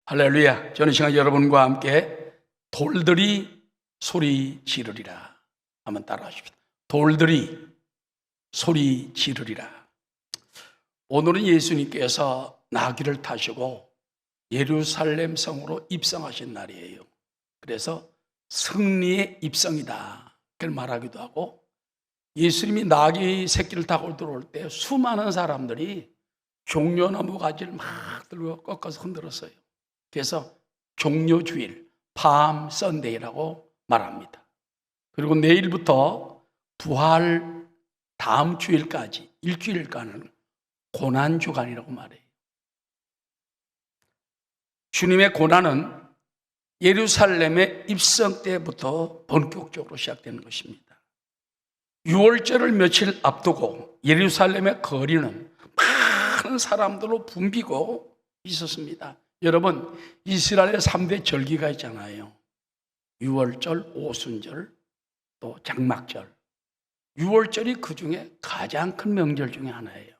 할렐루야. 저는 시간 여러분과 함께 돌들이 소리 지르리라. 한번 따라 하십시오. 돌들이 소리 지르리라. 오늘은 예수님께서 나귀를 타시고 예루살렘 성으로 입성하신 날이에요. 그래서 승리의 입성이다 그렇게 말하기도 하고, 예수님이 나귀 새끼를 타고 들어올 때 수많은 사람들이 종려나무 가지를 막 들고 꺾어서 흔들었어요. 그래서 종려주일, palm Sunday라고 말합니다. 그리고 내일부터 부활 다음 주일까지 일주일간은 고난주간이라고 말해요. 주님의 고난은 예루살렘의 입성 때부터 본격적으로 시작되는 것입니다. 6월절을 며칠 앞두고 예루살렘의 거리는 많은 사람들로 붐비고 있었습니다. 여러분, 이스라엘의 3대 절기가 있잖아요. 6월절, 오순절, 또 장막절. 6월절이 그 중에 가장 큰 명절 중에 하나예요.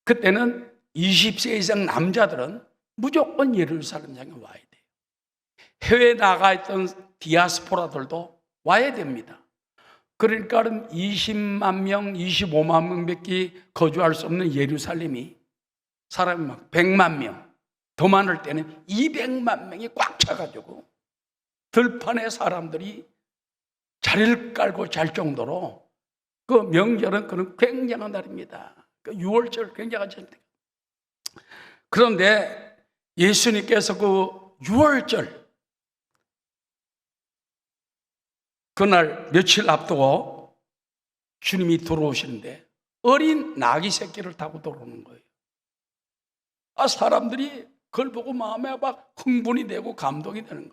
그때는 20세 이상 남자들은 무조건 예루살렘장에 와야 돼요. 해외에 나가 있던 디아스포라들도 와야 됩니다. 그러니까 20만 명, 25만 명밖에 거주할 수 없는 예루살렘이 사람이 막 100만 명, 더 많을 때는 200만 명이 꽉 차가지고 들판에 사람들이 자리를 깔고 잘 정도로 그 명절은 그런 굉장한 날입니다. 그 6월절 굉장한 절입니다. 그런데 예수님께서 그 6월절 그날 며칠 앞두고 주님이 들어오시는데 어린 나귀 새끼를 타고 들어오는 거예요. 사람들이 그걸 보고 마음에 막 흥분이 되고 감동이 되는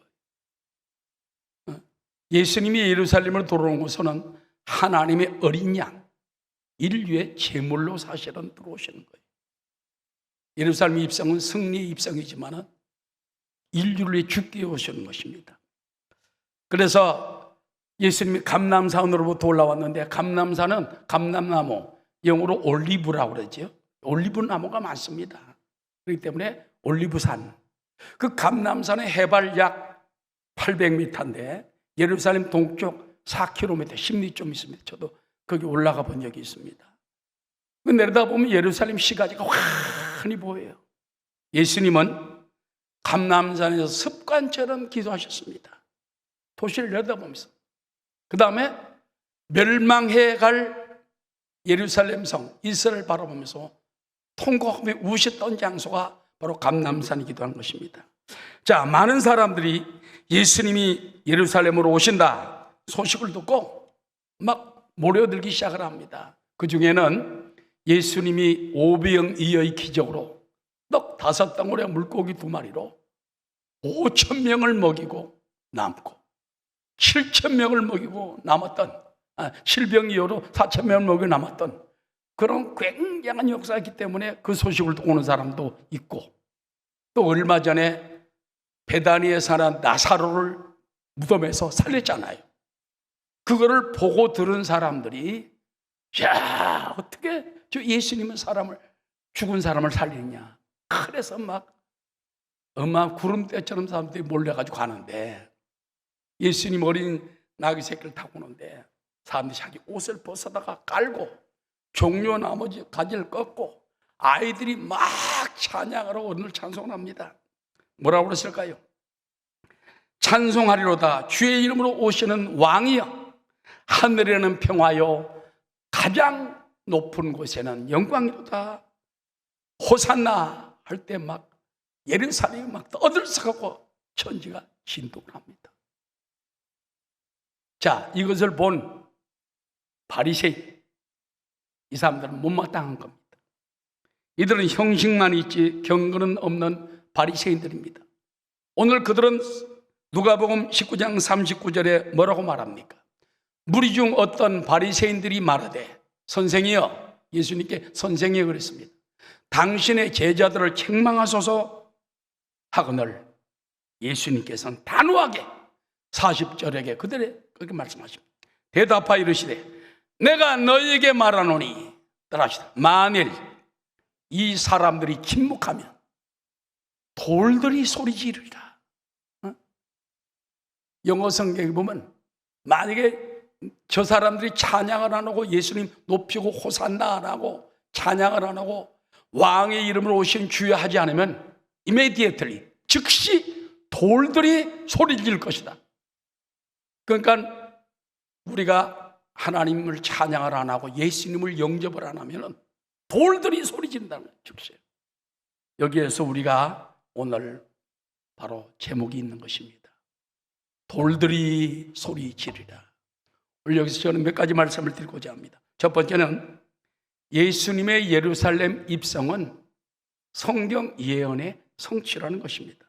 거예요. 예수님이 예루살렘을 들어오는 곳은 하나님의 어린 양, 인류의 제물로 사실은 들어오시는 거예요. 예루살렘 입성은 승리의 입성이지만 인류를 죽게 오시는 것입니다. 그래서 예수님이 감람산으로부터 올라왔는데, 감람산은 감람나무, 영어로 올리브라고 그러죠. 올리브 나무가 많습니다. 그렇기 때문에 올리브산. 그 감람산의 해발 약 800m인데 예루살렘 동쪽 4km, 10리 좀 있습니다. 저도 거기 올라가 본 적이 있습니다. 내려다보면 예루살렘 시가지가 환히 보여요. 예수님은 감람산에서 습관처럼 기도하셨습니다. 도시를 내려다보면서. 그 다음에 멸망해 갈 예루살렘 성, 이스라엘 바라보면서 통곡하며 우셨던 장소가 바로 감람산이기도 한 것입니다. 자, 많은 사람들이 예수님이 예루살렘으로 오신다 소식을 듣고 막 모려들기 시작을 합니다. 그 중에는 예수님이 오병이어의 기적으로 떡 5덩어리와 물고기 2마리로 5,000명을 먹이고 남고 7,000명을 먹이고 남았던, 질병이어로 4,000명을 먹이고 남았던 그런 굉장한 역사이기 때문에 그 소식을 듣고 오는 사람도 있고, 또 얼마 전에 베다니에 사는 나사로를 무덤에서 살렸잖아요. 그거를 보고 들은 사람들이, 야, 어떻게 저 예수님은 죽은 사람을 살리느냐. 그래서 막 구름대처럼 사람들이 몰려가지고 가는데, 예수님 어린 나귀 새끼를 타고 오는데 사람들이 자기 옷을 벗어다가 깔고 종려 나머지 가지를 꺾고 아이들이 막 찬양하러 오늘 찬송을 합니다. 뭐라고 그랬을까요? 찬송하리로다 주의 이름으로 오시는 왕이여, 하늘에는 평화요 가장 높은 곳에는 영광이로다. 호산나 할 때 막 예루살렘이 막 떠들썩하고 천지가 진동을 합니다. 자, 이것을 본 바리새인, 이 사람들은 못마땅한 겁니다. 이들은 형식만 있지 경건은 없는 바리새인들입니다. 오늘 그들은 누가복음 19장 39절에 뭐라고 말합니까? 무리 중 어떤 바리새인들이 말하되, 선생이여, 예수님께 선생이여 그랬습니다. 당신의 제자들을 책망하소서 하거늘 예수님께서는 단호하게 40절에게 그렇게 말씀하십니다. 대답하여 이르시되 내가 너희에게 말하노니, 따라합시다. 만일 이 사람들이 침묵하면 돌들이 소리 지르리라. 영어 성경에 보면 만약에 저 사람들이 찬양을 안 하고 예수님 높이고 호산나 안 하고 찬양을 안 하고 왕의 이름으로 오신 주여 하지 않으면 immediately 즉시 돌들이 소리 지를 것이다. 그러니까 우리가 하나님을 찬양을 안 하고 예수님을 영접을 안 하면 돌들이 소리 지른다는 거예요. 즉시. 여기에서 우리가 오늘 바로 제목이 있는 것입니다. 돌들이 소리 지르리라. 오늘 여기서 저는 몇 가지 말씀을 드리고자 합니다. 첫 번째는 예수님의 예루살렘 입성은 성경 예언의 성취라는 것입니다.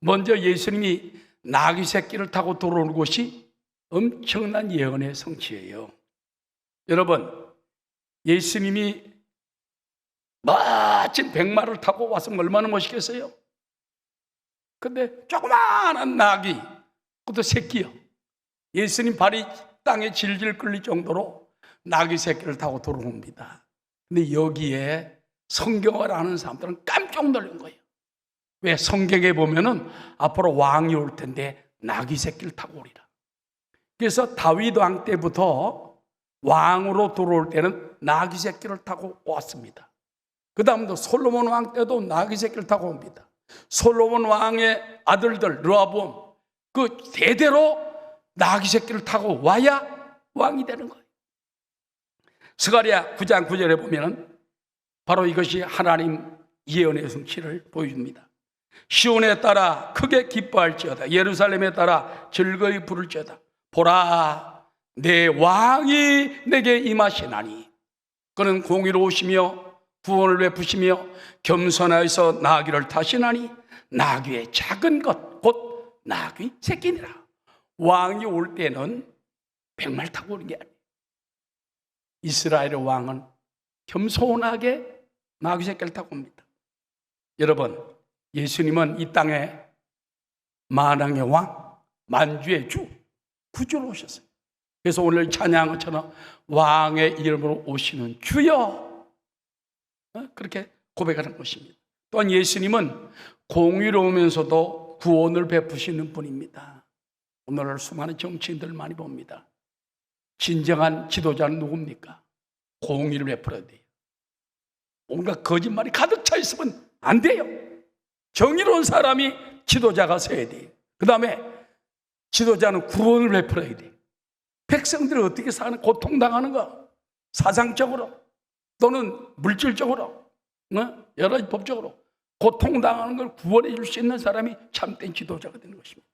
먼저 예수님이 나귀 새끼를 타고 들어오는 곳이 엄청난 예언의 성취예요. 여러분, 예수님이 멋진 백마를 타고 왔으면 얼마나 멋있겠어요? 근데 조그마한 나귀, 그것도 새끼요. 예수님 발이 땅에 질질 끌릴 정도로 나귀 새끼를 타고 들어옵니다. 근데 여기에 성경을 아는 사람들은 깜짝 놀란 거예요. 왜? 성경에 보면은 앞으로 왕이 올 텐데 나귀 새끼를 타고 오리라. 그래서 다윗 왕 때부터 왕으로 들어올 때는 나귀 새끼를 타고 왔습니다. 그 다음도 솔로몬 왕 때도 나귀 새끼를 타고 옵니다. 솔로몬 왕의 아들들 르호보암 그 대대로 나귀 새끼를 타고 와야 왕이 되는 거예요. 스가랴 9장 9절에 보면은 바로 이것이 하나님 예언의 성취를 보여줍니다. 시온에 따라 크게 기뻐할지어다. 예루살렘에 따라 즐거이 부를지어다. 보라, 내 왕이 내게 임하시나니 그는 공의로우시며 구원을 베푸시며 겸손하여서 나귀를 타시나니 나귀의 작은 것 곧 나귀 새끼니라. 왕이 올 때는 백마를 타고 오는 게 아니에요. 이스라엘의 왕은 겸손하게 나귀 새끼를 타고 옵니다. 여러분, 예수님은 이 땅에 만왕의 왕, 만주의 주, 구주로 오셨어요. 그래서 오늘 찬양한 것처럼 왕의 이름으로 오시는 주여, 그렇게 고백하는 것입니다. 또한 예수님은 공의로우면서도 구원을 베푸시는 분입니다. 오늘 수많은 정치인들 많이 봅니다. 진정한 지도자는 누굽니까? 공의를 베풀어야 돼요. 온갖 거짓말이 가득 차 있으면 안 돼요. 정의로운 사람이 지도자가 서야 돼요. 그 다음에 지도자는 구원을 베풀어야 돼요. 백성들이 어떻게 사는, 고통당하는가, 사상적으로 또는 물질적으로, 여러 가지 법적으로 고통당하는 걸 구원해 줄 수 있는 사람이 참된 지도자가 되는 것입니다.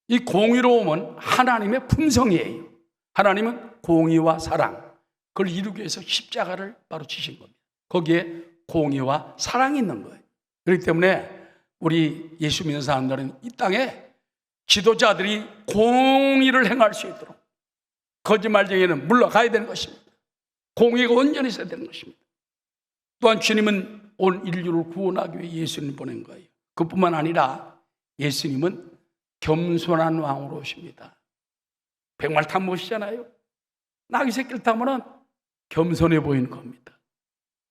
이 공의로움은 하나님의 품성이에요. 하나님은 공의와 사랑, 그걸 이루기 위해서 십자가를 바로 지신 겁니다. 거기에 공의와 사랑이 있는 거예요. 그렇기 때문에 우리 예수 믿는 사람들은 이 땅에 지도자들이 공의를 행할 수 있도록 거짓말쟁이는 물러가야 되는 것입니다. 공의가 온전히 있어야 되는 것입니다. 또한 주님은 온 인류를 구원하기 위해 예수님을 보낸 거예요. 그뿐만 아니라 예수님은 겸손한 왕으로 오십니다. 백마를 타면 멋이잖아요. 나귀 새끼를 타면 겸손해 보이는 겁니다.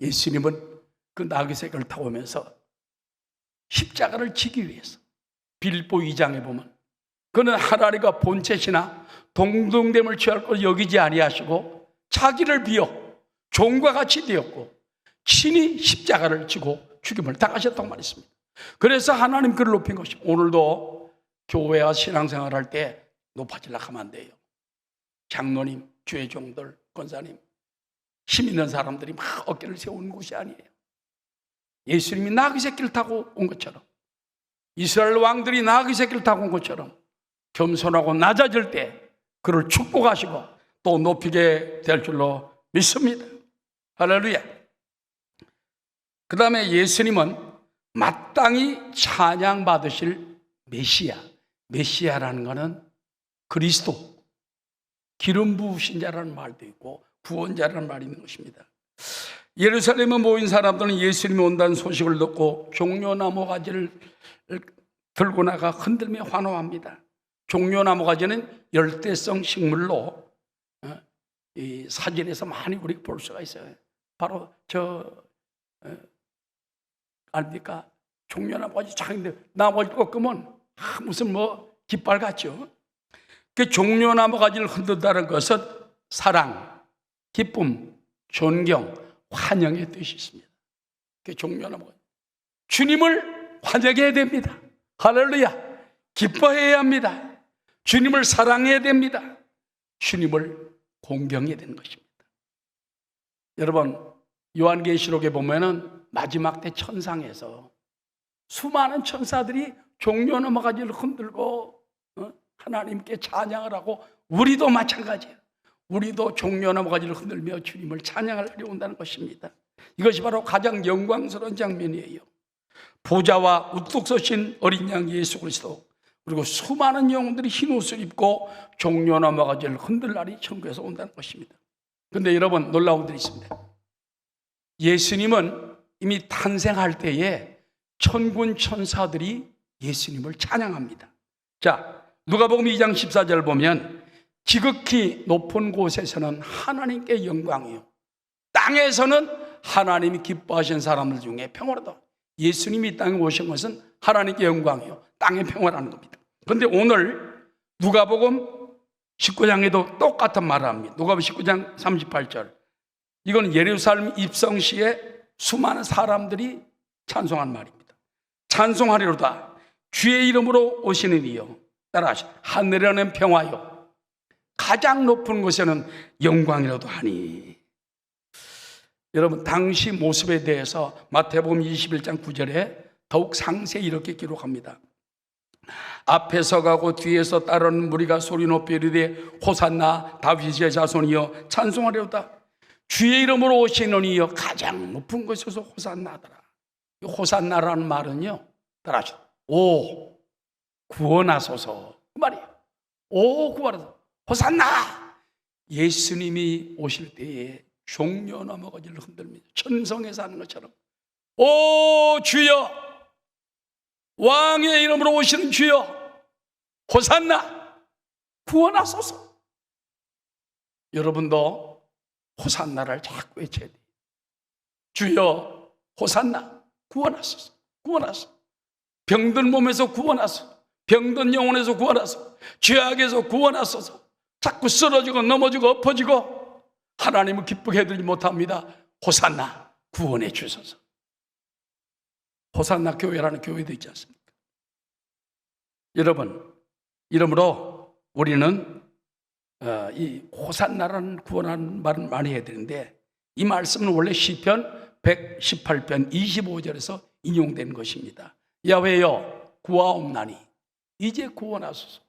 예수님은 그 나귀 새끼를 타고 오면서 십자가를 지기 위해서 빌립보 2장에 보면 그는 하나님과 본체시나 동등됨을 취할 것 여기지 아니하시고 자기를 비어 종과 같이 되었고 친히 십자가를 지고 죽임을 당하셨다고 말했습니다. 그래서 하나님 그를 높인 것입니다. 오늘도 교회와 신앙생활 할 때 높아지려고 하면 안 돼요. 장로님, 교회 종들, 권사님, 힘 있는 사람들이 막 어깨를 세우는 곳이 아니에요. 예수님이 나귀 새끼를 타고 온 것처럼, 이스라엘 왕들이 나귀 새끼를 타고 온 것처럼 겸손하고 낮아질 때 그를 축복하시고 또 높이게 될 줄로 믿습니다. 할렐루야. 그 다음에 예수님은 마땅히 찬양받으실 메시아. 메시아라는 것은 그리스도, 기름 부으신 자라는 말도 있고 구원자라는 말이 있는 것입니다. 예루살렘에 모인 사람들은 예수님이 온다는 소식을 듣고 종려나무 가지를 들고 나가 흔들며 환호합니다. 종려나무 가지는 열대성 식물로 이 사진에서 많이 우리가 볼 수가 있어요. 바로 저 아닙니까? 종려나무가지 작은데 나무를 꺾으면 무슨 깃발 같죠. 그 종려나무 가지를 흔든다는 것은 사랑, 기쁨, 존경, 환영의 뜻이 있습니다. 그 종려나무 주님을 환영해야 됩니다. 할렐루야. 기뻐해야 합니다. 주님을 사랑해야 됩니다. 주님을 공경해야 되는 것입니다. 여러분, 요한계시록에 보면은 마지막 때 천상에서 수많은 천사들이 종려나무 가지를 흔들고 하나님께 찬양을 하고, 우리도 마찬가지예요. 우리도 종려나무 가지를 흔들며 주님을 찬양하려 온다는 것입니다. 이것이 바로 가장 영광스러운 장면이에요. 보좌와 우뚝 서신 어린 양 예수 그리스도, 그리고 수많은 영혼들이 흰 옷을 입고 종려나무 가지를 흔들 날이 천국에서 온다는 것입니다. 그런데 여러분, 놀라운 일이 있습니다. 예수님은 이미 탄생할 때에 천군 천사들이 예수님을 찬양합니다. 자, 누가복음 2장 14절 보면 지극히 높은 곳에서는 하나님께 영광이요, 땅에서는 하나님이 기뻐하신 사람들 중에 평화로다. 예수님이 땅에 오신 것은 하나님께 영광이요, 땅에 평화라는 겁니다. 그런데 오늘 누가복음 19장에도 똑같은 말을 합니다. 누가복음 19장 38절. 이건 예루살렘 입성 시에 수많은 사람들이 찬송한 말입니다. 찬송하리로다. 주의 이름으로 오시는 이여, 따라하시오. 하늘에는 평화요, 가장 높은 곳에는 영광이라도 하니. 여러분, 당시 모습에 대해서 마태복음 21장 9절에 더욱 상세히 이렇게 기록합니다. 앞에서 가고 뒤에서 따르는 무리가 소리 높이 이르되 호산나 다윗의 자손이여 찬송하리로다. 주의 이름으로 오시는 이여, 가장 높은 곳에서 호산나더라. 이 호산나라는 말은요, 따라하시오. 오 구원하소서, 그 말이에요. 오 구원하소서, 호산나. 예수님이 오실 때에 종려나무 가지를 흔들며 천성에서 하는 것처럼, 오 주여, 왕의 이름으로 오시는 주여, 호산나, 구원하소서. 여러분도 호산나를 자꾸 외쳐야 돼요. 주여, 호산나, 구원하소서, 구원하소서. 병든 몸에서 구원하소서, 병든 영혼에서 구원하소서, 죄악에서 구원하소서. 자꾸 쓰러지고 넘어지고 엎어지고 하나님을 기쁘게 해드리지 못합니다. 호산나, 구원해 주소서. 호산나 교회라는 교회도 있지 않습니까? 여러분, 이러므로 우리는 이 호산나라는 구원하는 말을 많이 해야 되는데, 이 말씀은 원래 시편 118편 25절에서 인용된 것입니다. 야훼여 구하옵나니 이제 구원하소서.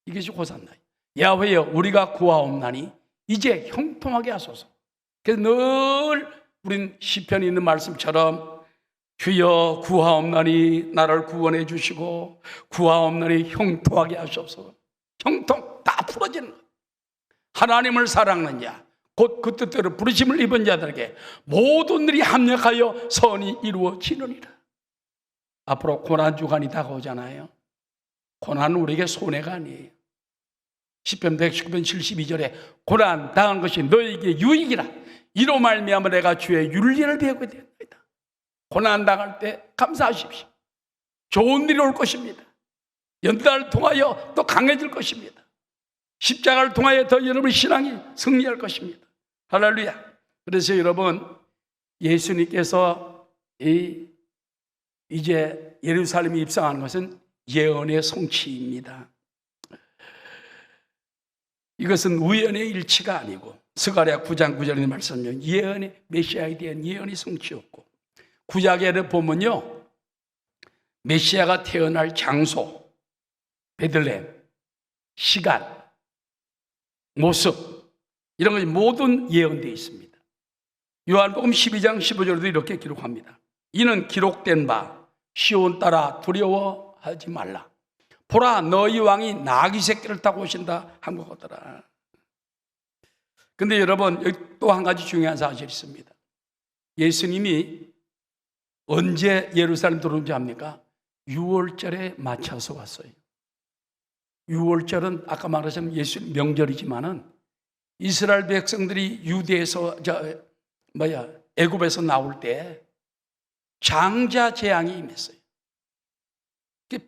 이것이 호산나. 야훼여 우리가 구하옵나니 이제 형통하게 하소서. 그래서 늘 우린 시편에 있는 말씀처럼 주여 구하옵나니 나를 구원해 주시고, 구하옵나니 형통하게 하시옵소서. 형통, 다 풀어지는 것. 하나님을 사랑하는 자, 곧 그 뜻대로 부르심을 입은 자들에게 모든 일이 합력하여 선이 이루어지느니라. 앞으로 고난주간이 다가오잖아요. 고난은 우리에게 손해가 아니에요. 시편 119편 72절에 고난 당한 것이 너에게 유익이라. 이로 말미암아 내가 주의 윤리를 배우게 되었다. 고난 당할 때 감사하십시오. 좋은 일이 올 것입니다. 연단을 통하여 또 강해질 것입니다. 십자가를 통하여 더 여러분의 신앙이 승리할 것입니다. 할렐루야. 그래서 여러분, 예수님께서 이제 예루살렘에 입성하는 것은 예언의 성취입니다. 이것은 우연의 일치가 아니고 스가랴 9장 9절의 말씀은 예언의 메시아에 대한 예언의 성취였고, 구약에 보면요, 메시아가 태어날 장소, 베들레헴, 시간, 모습, 이런 것이 모든 예언되어 있습니다. 요한복음 12장 15절에도 이렇게 기록합니다. 이는 기록된 바 시온 따라 두려워하지 말라. 보라, 너희 왕이 나귀 새끼를 타고 오신다 한 것 같더라. 근데 여러분, 여기 또 한 가지 중요한 사실이 있습니다. 예수님이 언제 예루살렘 들어온지 압니까? 6월절에 맞춰서 왔어요. 6월절은 아까 말하자면 예수 명절이지만은 이스라엘 백성들이 유대에서 애굽에서 나올 때 장자 재앙이 임했어요.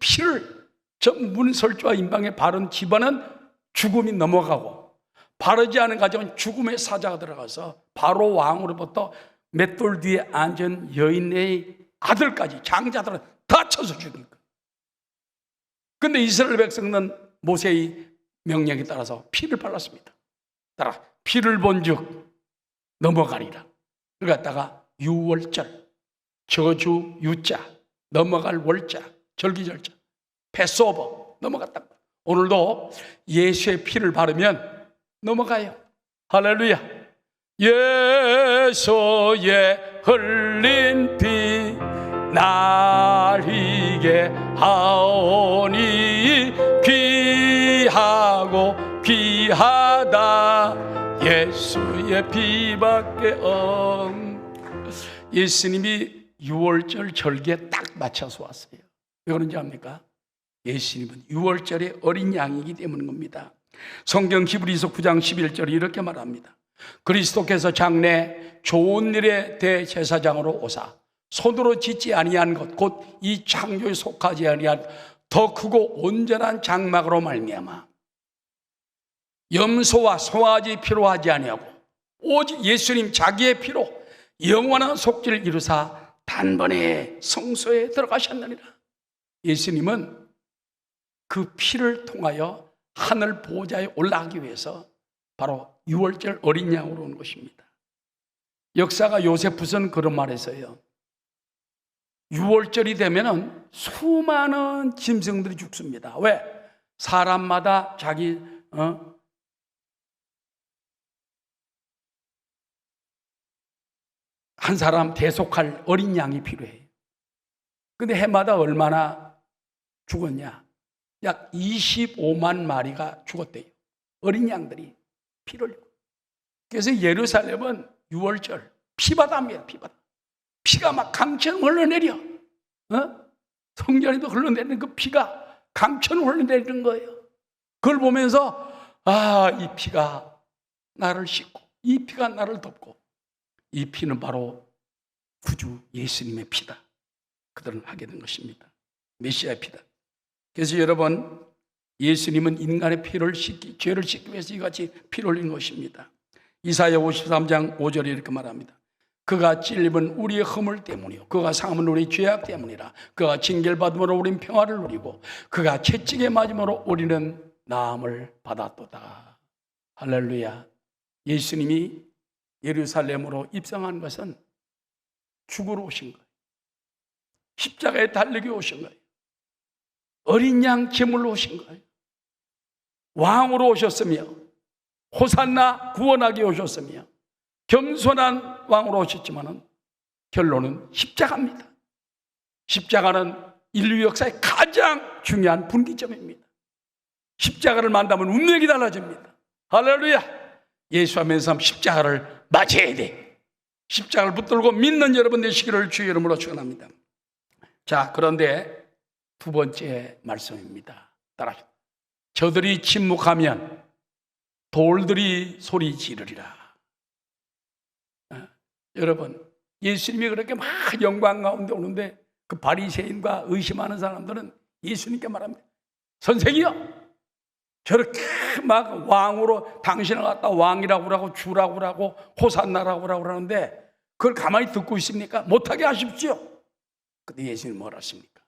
피를 문설주와 임방에 바른 집안은 죽음이 넘어가고, 바르지 않은 가정은 죽음의 사자가 들어가서 바로 왕으로부터 맷돌 뒤에 앉은 여인의 아들까지 장자들은 다 쳐서 죽인 거예요. 그런데 이스라엘 백성은 모세의 명령에 따라서 피를 발랐습니다. 따라 피를 본즉 넘어가리라. 그걸 갖다가 유월절, 저주 유자, 넘어갈 월자, 절기절자, 패스오버 넘어갔다. 오늘도 예수의 피를 바르면 넘어가요. 할렐루야. 예수의 흘린 피 날이게 하오니 귀하고 귀하다 예수의 피밖에 예수님이 6월절 절기에 딱 맞춰서 왔어요. 왜 그런지 압니까? 예수님은 6월절의 어린 양이기 때문인 겁니다. 성경 히브리서 9장 11절이 이렇게 말합니다. 그리스도께서 장래 좋은 일의 대제사장으로 오사 손으로 짓지 아니한 것 곧 이 창조에 속하지 아니한 더 크고 온전한 장막으로 말미암아 염소와 송아지 피로 하지 아니하고 오직 예수님 자기의 피로 영원한 속죄를 이루사 단번에 성소에 들어가셨느니라. 예수님은 그 피를 통하여 하늘 보좌에 올라가기 위해서 바로 6월절 어린 양으로 온 것입니다. 역사가 요세푸스는 그런 말했어요. 6월절이 되면은 수많은 짐승들이 죽습니다. 왜? 사람마다 자기 한 사람 대속할 어린 양이 필요해요. 근데 해마다 얼마나 죽었냐? 약 25만 마리가 죽었대요. 어린 양들이 피를 흘리고. 그래서 예루살렘은 6월절 피바다입니다. 피바다. 피가 막 강처럼 흘러내려. 성전에도 흘러내리는 그 피가 강처럼 흘러내리는 거예요. 그걸 보면서 이 피가 나를 씻고 이 피가 나를 덮고 이 피는 바로 구주 예수님의 피다. 그들은 하게 된 것입니다. 메시아의 피다. 그래서 여러분, 예수님은 인간의 피를 씻기, 죄를 씻기 위해서 이같이 피를 흘린 것입니다. 이사야 53장 5절에 이렇게 말합니다. 그가 찔림은 우리의 허물 때문이요 그가 상함은 우리의 죄악 때문이라. 그가 징계받음으로 우리는 평화를 누리고 그가 채찍에 맞음으로 우리는 나음을 받았도다. 할렐루야. 예수님이 예루살렘으로 입성한 것은 죽으러 오신 거예요. 십자가에 달리기 오신 거예요. 어린 양 제물로 오신 거예요. 왕으로 오셨으며 호산나 구원하기 오셨으며 겸손한 왕으로 오셨지만 결론은 십자가입니다. 십자가는 인류 역사의 가장 중요한 분기점입니다. 십자가를 만나면 운명이 달라집니다. 할렐루야. 예수 하면 사람 십자가를 맞이해야 돼. 십자가를 붙들고 믿는 여러분 되시기를 주의 이름으로 축원합니다. 자, 그런데 두 번째 말씀입니다. 따라하시오. 저들이 침묵하면 돌들이 소리 지르리라. 여러분, 예수님이 그렇게 막 영광 가운데 오는데 그 바리새인과 의심하는 사람들은 예수님께 말합니다. 선생이요, 저렇게 막 왕으로 당신을 갖다 왕이라고 그러고 주라고 그러고 호산나라고 그러는데 그걸 가만히 듣고 있습니까? 못하게 하십시오. 근데 예수님은 뭐라 하십니까?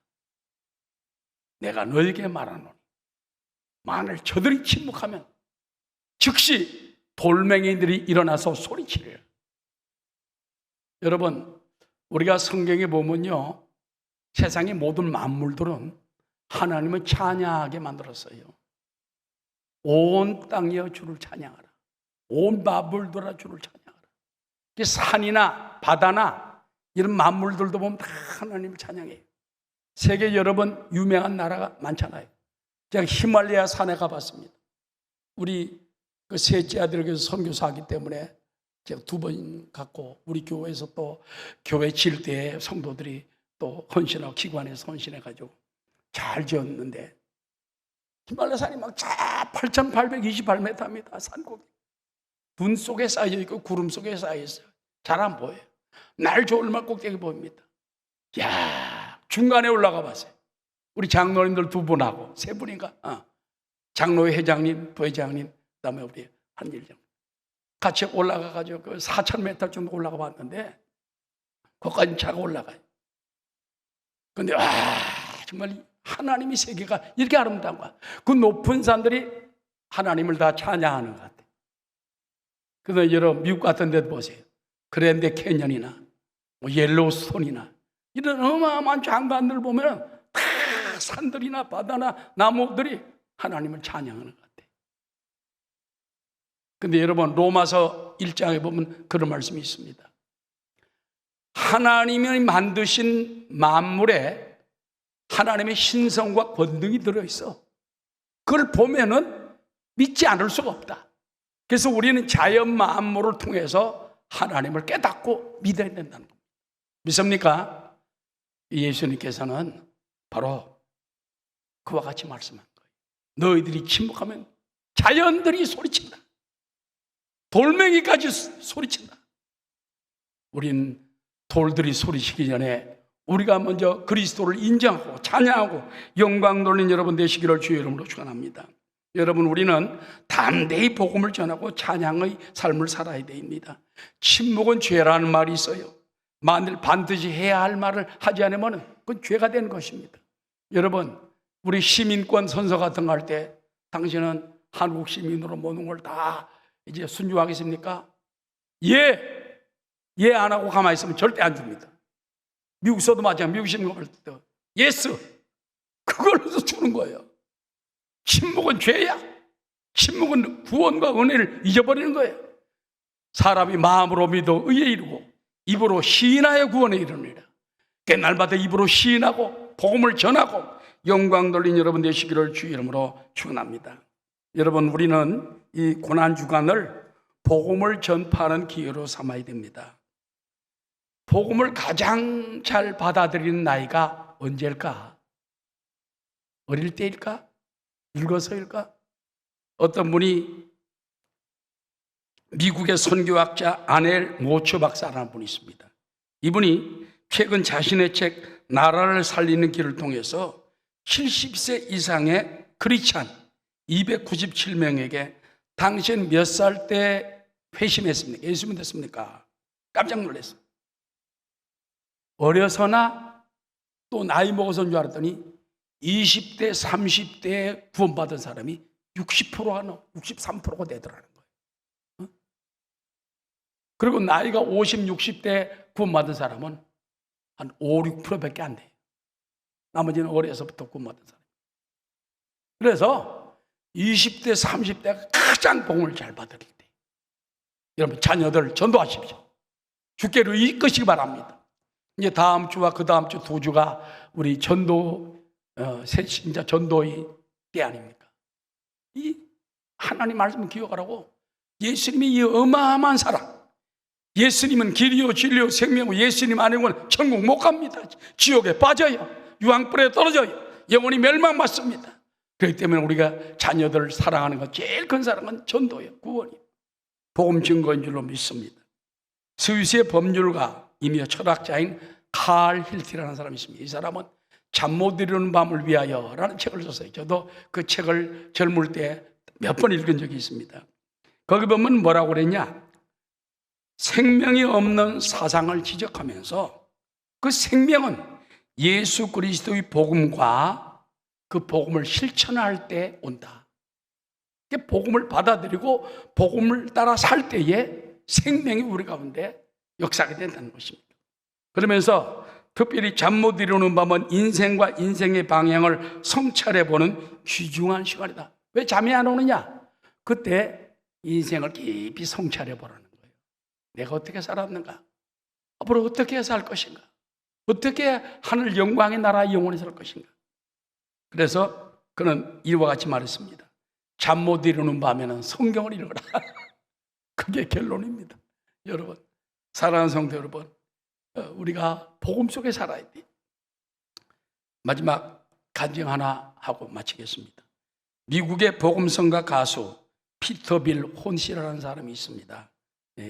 내가 너에게 말하노니 만일 저들이 침묵하면 즉시 돌멩이들이 일어나서 소리치리라. 여러분, 우리가 성경에 보면요, 세상의 모든 만물들은 하나님을 찬양하게 만들었어요. 온 땅이여 주를 찬양하라. 온 만물들아 주를 찬양하라. 산이나 바다나 이런 만물들도 보면 다 하나님을 찬양해요. 세계 여러 번 유명한 나라가 많잖아요. 제가 히말라야 산에 가봤습니다. 우리 그 셋째 아들에게서 선교사하기 때문에 제가 2번 갔고, 우리 교회에서 또 교회 지을 때 성도들이 또 헌신하고 기관에서 헌신해가지고 잘 지었는데 히말라야 산이 막 8,828m입니다. 산고기. 눈 속에 쌓여 있고 구름 속에 쌓여 있어요. 잘 안 보여요. 날 좋을 만 꼭대기 보입니다. 야, 중간에 올라가 봤어요. 우리 장로님들 2분하고 3분인가? 장로회 회장님, 부회장님, 그다음에 우리 한일장 같이 올라가가지고 그 4,000m 정도 올라가 봤는데 거기까지 차가 올라가요. 근데 정말 하나님의 세계가 이렇게 아름다운 거야. 그 높은 산들이 하나님을 다 찬양하는 것 같아요. 그래서 여러분 미국 같은 데도 보세요. 그랜드 캐년이나 뭐 옐로우스톤이나 이런 어마어마한 장관들 보면 다 산들이나 바다나 나무들이 하나님을 찬양하는 것 같아요. 근데 여러분 로마서 1장에 보면 그런 말씀이 있습니다. 하나님이 만드신 만물에 하나님의 신성과 권능이 들어있어. 그걸 보면은 믿지 않을 수가 없다. 그래서 우리는 자연 만물을 통해서 하나님을 깨닫고 믿어야 된다는 겁니다. 믿습니까? 예수님께서는 바로 그와 같이 말씀한 거예요. 너희들이 침묵하면 자연들이 소리친다. 돌멩이까지 소리친다. 우린 돌들이 소리치기 전에 우리가 먼저 그리스도를 인정하고 찬양하고 영광 돌린 여러분 되시기를 주의 이름으로 축원합니다. 여러분 우리는 담대히 복음을 전하고 찬양의 삶을 살아야 됩니다. 침묵은 죄라는 말이 있어요. 만일 반드시 해야 할 말을 하지 않으면 그건 죄가 되는 것입니다. 여러분 우리 시민권 선서 같은 거 할 때 당신은 한국 시민으로 모든 걸 다 이제 순종하겠습니까? 예 안 하고 가만히 있으면 절대 안 줍니다. 미국서도 마찬가지야. 미국 시민권 할 때 예스 그걸로도 주는 거예요. 침묵은 죄야. 침묵은 구원과 은혜를 잊어버리는 거예요. 사람이 마음으로 믿어 의에 이르고 입으로 시인하여 구원에 이르느니라. 날마다 입으로 시인하고 복음을 전하고 영광 돌린 여러분 되시기를 주의 이름으로 축원합니다. 여러분 우리는 이 고난주간을 복음을 전파하는 기회로 삼아야 됩니다. 복음을 가장 잘 받아들이는 나이가 언제일까? 어릴 때일까? 늙어서일까? 어떤 분이 미국의 선교학자 아넬 모처 박사라는 분이 있습니다. 이분이 최근 자신의 책 나라를 살리는 길을 통해서 70세 이상의 크리스찬 297명에게 당신 몇 살 때 회심했습니까? 예수 믿었습니까? 깜짝 놀랐어요. 어려서나 또 나이 먹어서인 줄 알았더니 20대, 30대에 구원받은 사람이 60%가 넘어 63%가 되더라는 거예요. 그리고 나이가 50, 60대 구원받은 사람은 한 5, 6%밖에 안 돼요. 나머지는 어려서부터 구원받은 사람. 그래서 20대, 30대가 가장 복음을 잘 받을 때 여러분 자녀들 전도하십시오. 주께로 이끄시기 바랍니다. 이제 다음 주와 그 다음 주 2주가 우리 전도 새신자 전도의 때 아닙니까? 이 하나님 말씀을 기억하라고. 예수님이 이 어마어마한 사랑, 예수님은 길이요 진리요 생명이고 예수님 아니고는 천국 못 갑니다. 지옥에 빠져요. 유황불에 떨어져요. 영원히 멸망받습니다. 그렇기 때문에 우리가 자녀들을 사랑하는 것 제일 큰 사랑은 전도예요. 구원이에요. 복음 증거인 줄로 믿습니다. 스위스의 법률가이며 철학자인 칼 힐티라는 사람이 있습니다. 이 사람은 잠 못 이루는 밤을 위하여 라는 책을 썼어요. 저도 그 책을 젊을 때 몇 번 읽은 적이 있습니다. 거기 보면 뭐라고 그랬냐? 생명이 없는 사상을 지적하면서 그 생명은 예수 그리스도의 복음과 그 복음을 실천할 때 온다. 복음을 받아들이고 복음을 따라 살 때에 생명이 우리 가운데 역사하게 된다는 것입니다. 그러면서 특별히 잠 못 이루는 밤은 인생과 인생의 방향을 성찰해보는 귀중한 시간이다. 왜 잠이 안 오느냐? 그때 인생을 깊이 성찰해보라는 거예요. 내가 어떻게 살았는가? 앞으로 어떻게 살 것인가? 어떻게 하늘 영광의 나라의 영원히 살 것인가? 그래서 그는 이와 같이 말했습니다. 잠 못 이루는 밤에는 성경을 읽어라. 그게 결론입니다. 여러분, 사랑하는 성도 여러분, 우리가 복음 속에 살아야 돼. 마지막 간증 하나 하고 마치겠습니다. 미국의 복음성가 가수 피터빌 혼시라는 사람이 있습니다.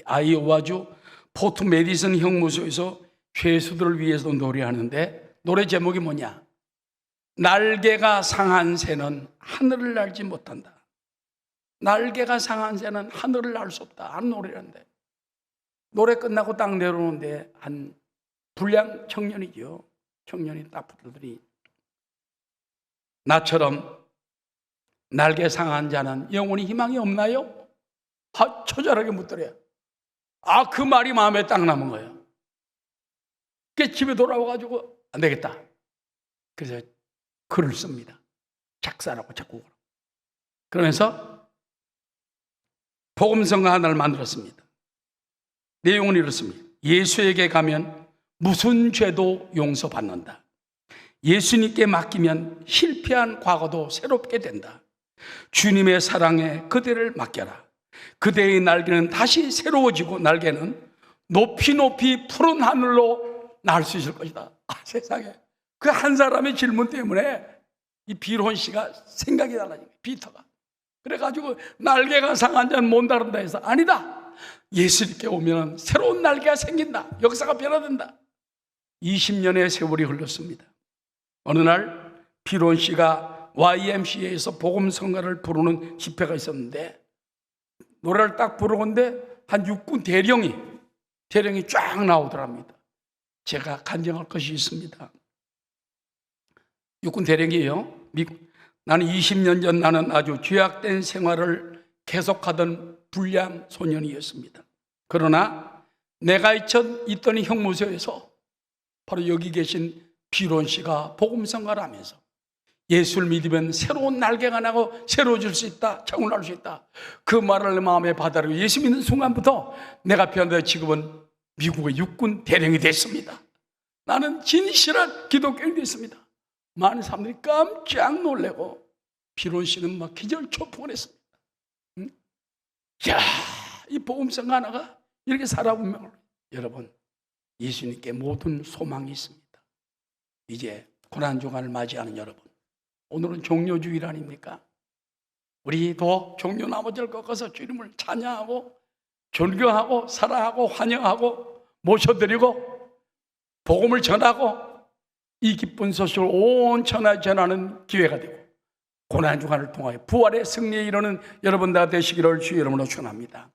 아이오와주 포트 메디슨 형무소에서 죄수들을 위해서 노래하는데 노래 제목이 뭐냐? 날개가 상한 새는 하늘을 날지 못한다. 날개가 상한 새는 하늘을 날 수 없다 하는 노래인데, 노래 끝나고 딱 내려오는데 한 불량 청년이죠. 청년이 딱 붙들더니, 나처럼 날개 상한 자는 영원히 희망이 없나요? 처절하게 묻더래요. 그 말이 마음에 딱 남은 거예요. 그 집에 돌아와가지고 안 되겠다. 그래서 글을 씁니다. 작사라고 작곡을. 그러면서 복음성가 하나를 만들었습니다. 내용은 이렇습니다. 예수에게 가면 무슨 죄도 용서받는다. 예수님께 맡기면 실패한 과거도 새롭게 된다. 주님의 사랑에 그대를 맡겨라. 그대의 날개는 다시 새로워지고 날개는 높이 높이 푸른 하늘로 날 수 있을 것이다. 세상에 그 한 사람의 질문 때문에 이 비론 씨가 생각이 달라진 거예요. 비터가. 그래가지고 날개가 상한 자는 못 다룬다 해서, 아니다, 예수님께 오면 새로운 날개가 생긴다. 역사가 변화된다. 20년의 세월이 흘렀습니다. 어느 날 비론 씨가 YMCA에서 복음성가를 부르는 집회가 있었는데, 노래를 딱 부르는데 한 육군 대령이 쫙 나오더랍니다. 제가 간증할 것이 있습니다. 육군 대령이에요. 나는 20년 전 나는 아주 죄악된 생활을 계속하던 불량 소년이었습니다. 그러나 내가 있던 형무소에서 바로 여기 계신 비론 씨가 복음성가를 하면서 예수를 믿으면 새로운 날개가 나고 새로워질 수 있다, 창을 날 수 있다, 그 말을 내 마음에 받아들이고 예수 믿는 순간부터 내가 변화되어 지금은 미국의 육군 대령이 됐습니다. 나는 진실한 기독교인이 됐습니다. 많은 사람들이 깜짝 놀래고 비론 씨는 막 기절초풍을 했습니다. 이 복음성 하나가 이렇게 살아보면, 여러분, 예수님께 모든 소망이 있습니다. 이제 고난주간을 맞이하는 여러분, 오늘은 종료주일 아닙니까? 우리도 종료 나머지를 꺾어서 주님을 찬양하고 존경하고 사랑하고 환영하고 모셔드리고 복음을 전하고 이 기쁜 소식을 온 천하에 전하는 기회가 되고, 고난주간을 통하여 부활의 승리에 이르는 여러분 다 되시기를 주의 이름으로 축원합니다.